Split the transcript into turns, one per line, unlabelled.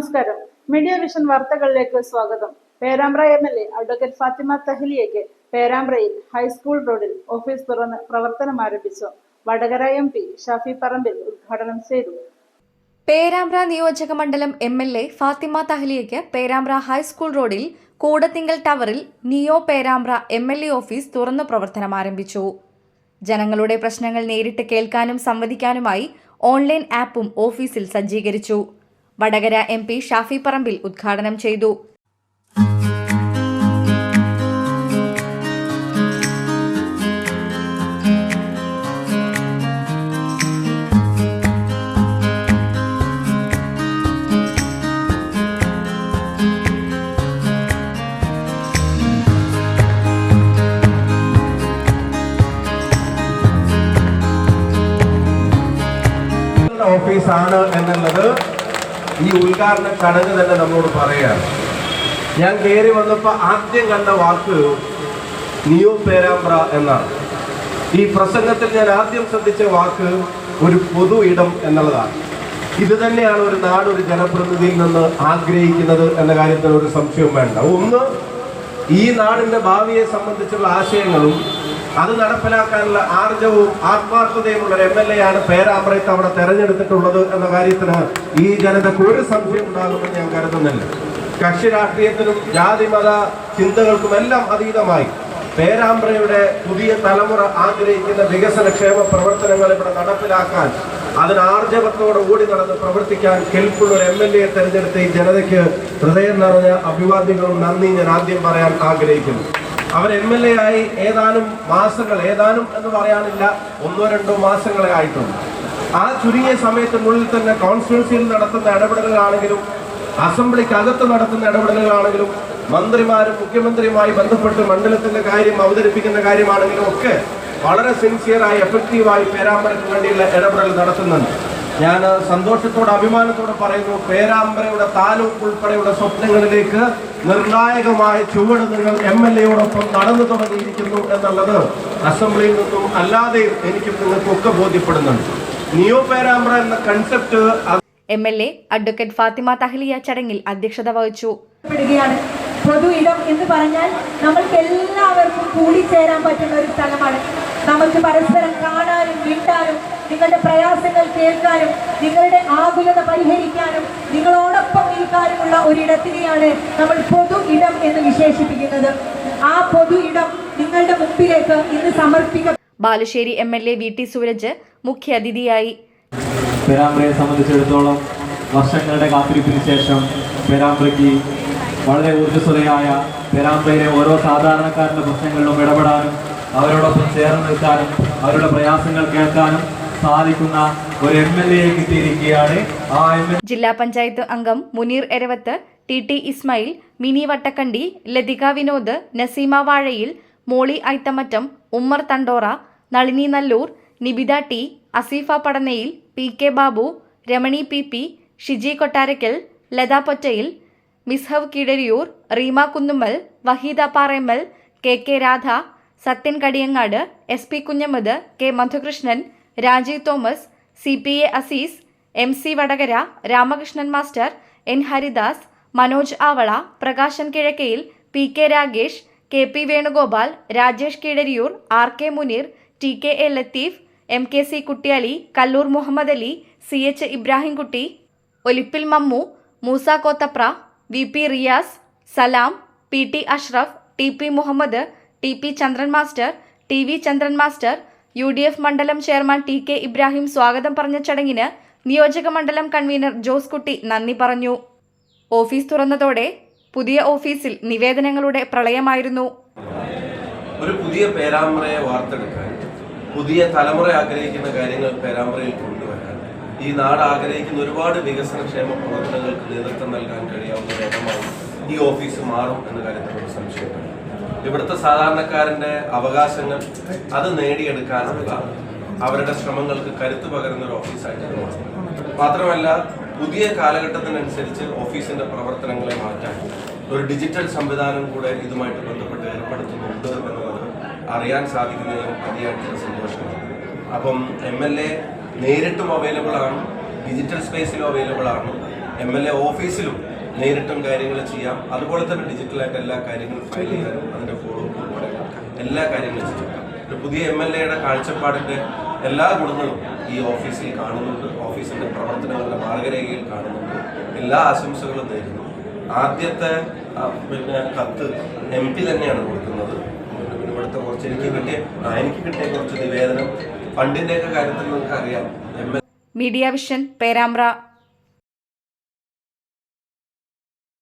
നമസ്കാരം. Media Vision വാർത്തകളിലേക്ക് സ്വാഗതം. പേരാമ്പ്ര എംഎൽഎ അഡ്വക്കേറ്റ് ഫാത്തിമ തഹ്ലിയയ്ക്ക് പേരാമ്പ്രയിൽ ഹൈസ്കൂൾ റോഡിൽ ഓഫീസ് തുറന്ന് പ്രവർത്തനം ആരംഭിച്ചു. വടകര എംപി ഷാഫി പറമ്പിൽ ഉദ്ഘാടനം ചെയ്തു.
പേരാമ്പ്ര നിയോജക മണ്ഡലം എംഎൽഎ ഫാത്തിമ തഹ്ലിയയ്ക്ക് പേരാമ്പ്ര ഹൈസ്കൂൾ റോഡിൽ കൂടത്തിങ്കൽ ടവറിൽ നിയോ പേരാമ്പ്ര എംഎൽഎ ഓഫീസ് തുറന്നു പ്രവർത്തനം ആരംഭിച്ചു. ജനങ്ങളുടെ പ്രശ്നങ്ങൾ നേരിട്ട് കേൾക്കാനും സംവദിക്കാനുമായി ഓൺലൈൻ ആപ്പും ഓഫീസിൽ സജ്ജീകരിച്ചു. വടകര എംപി ഷാഫി പറമ്പിൽ ഉദ്ഘാടനം ചെയ്തു.
ഓഫീസാണ് എന്നുള്ളത് ഈ ഉദ്ഘാടന ചടങ്ങ് തന്നെ നമ്മളോട് പറയുകയാണ്. ഞാൻ കയറി വന്നപ്പോൾ ആദ്യം കണ്ട വാക്ക് നിയോ പേരാമ്പ്ര എന്നാണ്. ഈ പ്രസംഗത്തിൽ ഞാൻ ആദ്യം ശ്രദ്ധിച്ച വാക്ക് ഒരു പൊതു ഇടം എന്നുള്ളതാണ്. ഇത് തന്നെയാണ് ഒരു നാട് ഒരു ജനപ്രതിനിധിയിൽ നിന്ന് ആഗ്രഹിക്കുന്നത് എന്ന കാര്യത്തിൽ ഒരു സംശയവും വേണ്ട. ഒന്ന്, ഈ നാടിന്റെ ഭാവിയെ സംബന്ധിച്ചുള്ള ആശയങ്ങളും അത് നടപ്പിലാക്കാനുള്ള ആർജവും ആത്മാർത്ഥതയുമുള്ള ഒരു എംഎൽഎ ആണ് പേരാമ്പ്രത്ത് അവിടെ തെരഞ്ഞെടുത്തിട്ടുള്ളത് എന്ന കാര്യത്തിന് ഈ ജനതയ്ക്ക് ഒരു സംശയം ഉണ്ടാകുമെന്ന് ഞാൻ കരുതുന്നില്ല. കക്ഷി രാഷ്ട്രീയത്തിനും ജാതിമത ചിന്തകൾക്കുമെല്ലാം അതീതമായി പേരാമ്പ്രയുടെ പുതിയ തലമുറ ആഗ്രഹിക്കുന്ന വികസനക്ഷേമ പ്രവർത്തനങ്ങൾ ഇവിടെ നടപ്പിലാക്കാൻ അതിന് ആർജവത്തോടെ ഓടി നടന്ന് പ്രവർത്തിക്കാൻ കെൽപ്പുള്ള ഒരു എംഎൽഎയെ തെരഞ്ഞെടുത്ത ഈ ജനതയ്ക്ക് ഹൃദയം നിറഞ്ഞ അഭിവാദ്യങ്ങളും നന്ദി ഞാൻ ആദ്യം പറയാൻ ആഗ്രഹിക്കുന്നു. അവർ എംഎൽഎ ആയി ഏതാനും മാസങ്ങൾ, ഏതാനും എന്ന് പറയാനില്ല, 1-2 മാസങ്ങളെ ആയിട്ടുണ്ട്. ആ ചുരുങ്ങിയ സമയത്തിനുള്ളിൽ തന്നെ കോൺസ്റ്റിറ്റ്യുവൻസിയിൽ നടത്തുന്ന ഇടപെടലുകളാണെങ്കിലും അസംബ്ലിക്കകത്ത് നടത്തുന്ന ഇടപെടലുകളാണെങ്കിലും മന്ത്രിമാരും മുഖ്യമന്ത്രിയുമായി ബന്ധപ്പെട്ട് മണ്ഡലത്തിന്റെ കാര്യം അവതരിപ്പിക്കുന്ന കാര്യമാണെങ്കിലും ഒക്കെ വളരെ സിൻസിയറായി എഫക്റ്റീവായി പേരാമ്പ്രയ്ക്ക് വേണ്ടിയുള്ള ഇടപെടൽ നടത്തുന്നുണ്ട്. ഞാൻ സന്തോഷത്തോടെ അഭിമാനത്തോടെ പറയുന്നു, പേരാമ്പ്രയുടെ താലൂക്ക് ഉൾപ്പെടെയുള്ള സ്വപ്നങ്ങളിലേക്ക് നിർണായകമായ ചുവടുകൾ എംഎൽഎയോടൊപ്പം നടന്നു തുടങ്ങിയിരിക്കുന്നു എന്നുള്ളത് അസംബ്ലിയിൽ നിന്നും അല്ലാതെയും എനിക്കും നിങ്ങൾക്കൊക്കെ ബോധ്യപ്പെടുന്നുണ്ട്. നിയോ പേരാമ്പ്ര എന്ന concept
MLA advocate Fathima Thahliya ചടങ്ങിൽ അധ്യക്ഷത വഹിച്ചു.
പൊതു ഇടം എന്ന് പറഞ്ഞാൽ നമ്മൾക്ക് എല്ലാവർക്കും കൂടിച്ചേരാൻ പറ്റുന്ന ഒരു സ്ഥലമാണ്. നമുക്ക് പരസ്പരം കാണാനും മിണ്ടാനും നിങ്ങളുടെ പ്രയാസങ്ങൾ കേൾക്കാനും നിങ്ങളുടെ ആകുലത പരിഹരിക്കാനും നിങ്ങളോടൊപ്പം നിൽക്കാനുമുള്ള ഒരിടത്തിനെയാണ് നമ്മൾ പൊതു ഇടം എന്ന് വിശേഷിപ്പിക്കുന്നത്. ആ പൊതു ഇടം നിങ്ങളുടെ മുമ്പിലേക്ക് ഇന്ന് സമർപ്പിക്കും.
Balussery MLA V T Sooraj മുഖ്യ അതിഥിയായി.
പേരാമ്പ്രയെ സംബന്ധിച്ചിടത്തോളം വർഷങ്ങളുടെ കാത്തിരിപ്പിന് ശേഷം പേരാമ്പ്രയ്ക്ക് വളരെ ഊർജ്ജസ്വലയായ പേരാമ്പ്രയിലെ ഓരോ സാധാരണക്കാരുടെ പ്രശ്നങ്ങളിലും ഇടപെടാനും അവരോടൊപ്പം ചേർന്ന് നിൽക്കാനും അവരുടെ പ്രയാസങ്ങൾ കേൾക്കാനും സാധിക്കുന്ന ഒരു എംഎൽഎയെ കിട്ടിയിരിക്കുകയാണ്.
ജില്ലാ പഞ്ചായത്ത് അംഗം Muneer Eravath, T Ismail, Mini Vattakkandi, Lathika Vinod, Naseema Vazhayil, Molly Aithamattam, Ummer Thandora, Nalini Nallur, Nibitha T, Aseefa Padanayil, PK Babu, Ramani PP, Shiji Kottarakkal, Latha Pottayil, Mishav Keezhariyur, Reema Kunnummal, Waheeda Paremmal, KK Radha, Sathyan Kadiyangad, SP Kunhammad, K Madhukrishnan, Rajeev Thomas, CPA Azeez, MC Vadakara, Ramakrishnan master, N Haridas, Manoj Avala, Prakashan Kizhakkayil, PK Ragesh, KP Venugopal, Rajesh Keezhariyur, RK Muneer, TKA Latheef, MKC Kuttiyali, Kallur Muhammad Ali, CH Ibrahimkutty, Olippil Mammu, Moosa Kothapra, VP Riyas, Salam, PT Ashraf, TP Muhammad, TP Chandran master, TV Chandran master, UDF മണ്ഡലം ചെയർമാൻ TK ഇബ്രാഹിം സ്വാഗതം പറഞ്ഞ ചടങ്ങിന് നിയോജക മണ്ഡലം കൺവീനർ ജോസ് കുട്ടി നന്ദി പറഞ്ഞു. ഓഫീസ് തുറന്നതോടെ പുതിയ ഓഫീസിൽ നിവേദനങ്ങളുടെ പ്രളയമായിരുന്നു.
ഒരു പുതിയ പേരാമ്പ്രയെ വാർത്തെടുക്കാൻ, പുതിയ തലമുറ ആഗ്രഹിക്കുന്ന കാര്യങ്ങൾ പേരാമ്പ്രയിൽ കൊണ്ടുവരാൻ, ഈ നാട് ആഗ്രഹിക്കുന്ന ഒരുപാട് വികസനക്ഷേമ പ്രവർത്തനങ്ങൾക്ക് നേതൃത്വം നൽകാൻ കഴിയാവുന്ന ഇടമായി ഈ ഓഫീസ് മാറും എന്ന കാര്യത്തിൽ ഒരു സംശയമുണ്ട്. ഇവിടുത്തെ സാധാരണക്കാരന്റെ അവകാശങ്ങൾ അത് നേടിയെടുക്കാനുള്ള അവരുടെ ശ്രമങ്ങൾക്ക് കരുത്തു പകരുന്ന ഒരു ഓഫീസായിട്ട് മാറും. മാത്രമല്ല, പുതിയ കാലഘട്ടത്തിനനുസരിച്ച് ഓഫീസിന്റെ പ്രവർത്തനങ്ങളെ മാറ്റാൻ ഒരു ഡിജിറ്റൽ സംവിധാനം കൂടെ ഇതുമായിട്ട് ബന്ധപ്പെട്ട് ഏർപ്പെടുത്തുന്നുണ്ട് എന്നുള്ളത് അറിയാൻ സാധിക്കുന്നതിലും അതിയായിട്ടുള്ള സന്തോഷമാണ്. അപ്പം MLA നേരിട്ടും അവൈലബിൾ ആണ്, ഡിജിറ്റൽ സ്പേസിലും അവൈലബിൾ ആണ്. MLA ഓഫീസിലും നേരിട്ടും കാര്യങ്ങൾ ചെയ്യാം. അതുപോലെ തന്നെ ഡിജിറ്റലായിട്ട് എല്ലാ കാര്യങ്ങളും ഫയൽ ചെയ്യാനും അതിൻ്റെ ഫോളോ ഉൾപ്പെടെ എല്ലാ കാര്യങ്ങളും ചെയ്യാം. ഒരു പുതിയ MLAയുടെ കാഴ്ചപ്പാടിൻ്റെ എല്ലാ ഗുണങ്ങളും ഈ ഓഫീസിൽ കാണുന്നുണ്ട്. ഓഫീസിൻ്റെ പ്രവർത്തനങ്ങളുടെ മാർഗരേഖയിൽ കാണുന്നുണ്ട്. എല്ലാ ആശംസകളും നേരുന്നു. ആദ്യത്തെ കത്ത് MP തന്നെയാണ് കൊടുക്കുന്നത്. ഇവിടുത്തെ കുറച്ച് എനിക്ക് കിട്ടിയ കുറച്ച് നിവേദനം ഫണ്ടിൻ്റെയൊക്കെ കാര്യത്തിൽ നിങ്ങൾക്ക് അറിയാം.
Media vision Perambra.